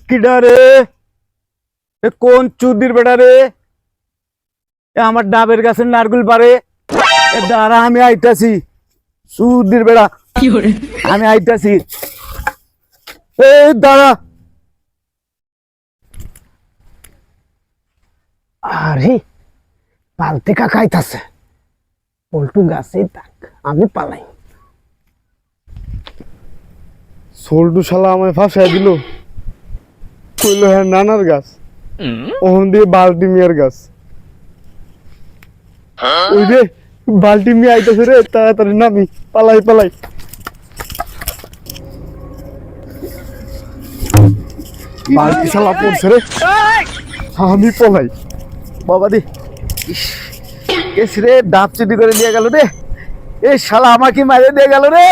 কিডা রে? কোন চুদির বেটা রে? আমার ডাবের গাছের নারকুল পারে। দাঁড়া, আমি আইতাছি। চুদির বেড়া, আমি আইতাছি। দাঁড়া। আরে পালতে কাকা আইতাছে। পল্টু গাছে থাক, আমি পালাই। সোল্টু শালা আমায় ফাঁসাই দিল। কইলো হ্যাঁ নানার গাছ, ওখান দিয়ে বাল্টি মিয়ার গাছ। ওই রে বাল্টি মিয়া আইতাছে রে, তাড়াতাড়ি নামি, পালাই পালাই। বাল্টি শালা পড়ছে রে, আমি পলাই। বাবা দি এস রে, ডাব চুরি করে নিয়ে গেল রে। এ শালা আমাকে মারে দিয়ে গেল রে।